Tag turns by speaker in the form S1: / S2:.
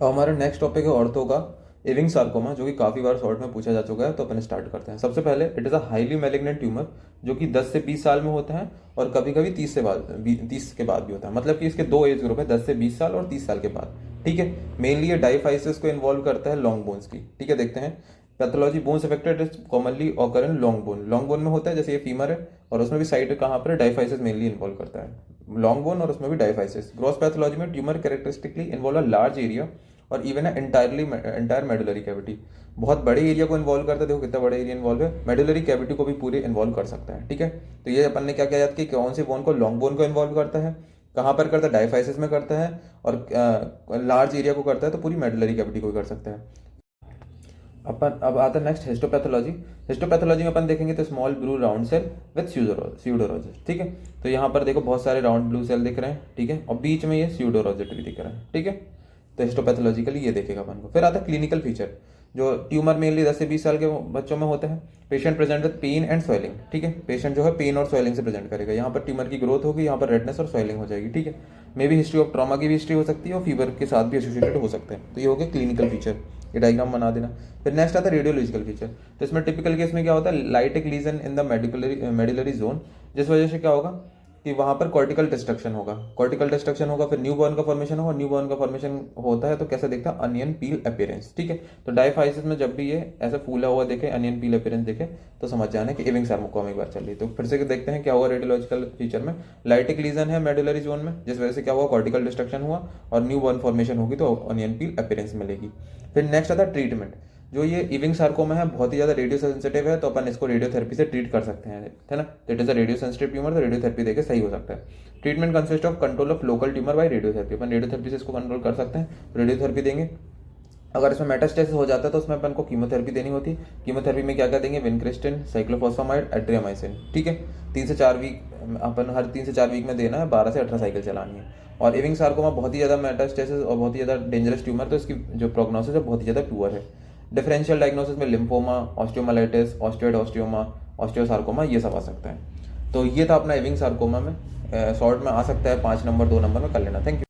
S1: हमारा next topic है ortho का एविंग सार्कोमा, जो कि काफ़ी बार शॉर्ट में पूछा जा चुका है। तो अपन स्टार्ट करते हैं। सबसे पहले, it is a highly malignant tumour जो कि 10 से 20 साल में होता है और कभी कभी 30 के बाद भी होता है। मतलब कि इसके दो एज ग्रुप है, 10 से 20 साल और 30 साल के बाद। ठीक है। मेनली ये डाइफाइसिस को इन्वॉल्व करता है लॉन्ग बोन्स की। ठीक है, देखते हैं। Pathology bones affected is commonly occur in long bone. Long bone में होता है, जैसे ये फीमर है और उसमें भी साइड कहाँ पर डाइफाइसिस मेनली इन्वॉल्व करता है, लॉन्ग बोन और उसमें भी डाइफाइसिस। ग्रॉस पैथोलॉजी में tumour characteristically involve a large area और इवन एंटायर मेडुलरी कैविटी। बहुत बड़े एरिया को इन्वॉल्व करता है। देखो कितना बड़ा एरिया इन्वॉल्व है, मेडुलरी कैविटी को भी पूरे इन्वॉल्व कर सकता है। ठीक है। तो ये अपन ने क्या किया कि कौन से बोन को, लॉन्ग बोन को इन्वॉल्व करता है, कहाँ पर करता है, डाइफाइसिस में करता है, और लार्ज एरिया को करता है तो पूरी मेडुलरी कैविटी को भी कर सकता है। अपन अब आता है नेक्स्ट हिस्टोपैथोलॉजी। हिस्टोपैथोलॉजी में अपन देखेंगे तो small blue round cell with pseudorosettes. ठीक है। तो यहाँ पर देखो बहुत सारे राउंड ब्लू सेल दिख रहे हैं। ठीक है। और बीच में ये स्यूडोरोजिट भी दिख रहा है। ठीक है। तो हिस्टोपैथोलॉजिकली ये देखेगा अपन को। फिर आता है क्लिनिकल फीचर। जो ट्यूमर मेनली 10 से 20 साल के बच्चों में होते हैं। Patient present with pain and swelling. ठीक है। पेशेंट जो है पेन और स्वेलिंग से प्रेजेंट करेगा। यहाँ पर ट्यूमर की ग्रोथ होगी, यहाँ पर रेडनेस और स्वेलिंग हो जाएगी। ठीक है। मे भी हिस्ट्री ऑफ ट्रॉमा की भी हिस्ट्री हो सकती है और फीवर के साथ भी एसोसिएटेड हो सकते हैं। तो ये हो गया क्लिनिकल फीचर। ये डायग्राम बना देना। फिर नेक्स्ट आता है रेडियोलॉजिकल फीचर। तो इसमें टिपिकल केस में क्या होता है, light lesion in the medullary zone, जिस वजह से क्या होगा कि वहां पर कॉर्टिकल डिस्ट्रक्शन होगा। कॉर्टिकल डिस्ट्रक्शन होगा, फिर न्यू बॉर्न का फॉर्मेशन होगा। न्यू बॉर्न का फॉर्मेशन होता है तो कैसा दिखता है, अनियन पील अपीयरेंस। ठीक है। तो डायफाइसिस में जब भी ये ऐसा फूला हुआ देखे, अनियन पील अपीयरेंस देखे, तो समझ जाना कि इविंग सार्कोमा एक बार चल रही है। तो फिर से देखते हैं क्या हुआ रेडियोलॉजिकल फीचर में। लाइटिक लीजन है मेडुलरी जोन में, जिस वजह से क्या हुआ, कॉर्टिकल डिस्ट्रक्शन हुआ और न्यू बॉर्न फॉर्मेशन होगी तो अनियन पील अपीयरेंस मिलेगी। फिर नेक्स्ट आता है ट्रीटमेंट। जो ये इविंग सार्कोमा है बहुत ही ज़्यादा रेडियो सेंसिटिव है, तो अपन इसको रेडियोथेरेपी से ट्रीट कर सकते हैं, है ना। तो it is a radio sensitive tumour, तो रेडियोथेरेपी देके सही हो सकता है। Treatment consist of control of local tumour by radiotherapy. अपन रेडियोथेरेपी से इसको कंट्रोल कर सकते हैं, रेडियोथेरेपी देंगे। अगर इसमें मेटास्टेसिस हो जाता है तो उसमें अपन को कीमोथेरेपी देनी होती है। कीमोथेरेपी में क्या क्या देंगे, विनक्रिस्टिन, साइक्लोफॉस्फामाइड, एट्रियामाइसिन। ठीक है। 3 से 4 वीक अपन हर 3 से 4 वीक में देना है, 12 से 18 साइकिल चलानी है। और इविंग सार्कोमा बहुत ही ज़्यादा मेटास्टेसिस और बहुत ही ज़्यादा डेंजरस ट्यूमर, तो इसकी जो प्रोग्नोसिस है बहुत ही ज़्यादा पुअर है। डिफरेंशियल डायग्नोसिस में lymphoma, osteomyelitis, osteoid osteoma, osteosarcoma, ये सब आ सकते हैं। तो ये था अपना इविंग सार्कोमा में। शॉर्ट में आ सकता है 5 नंबर 2 नंबर में कर लेना। Thank you.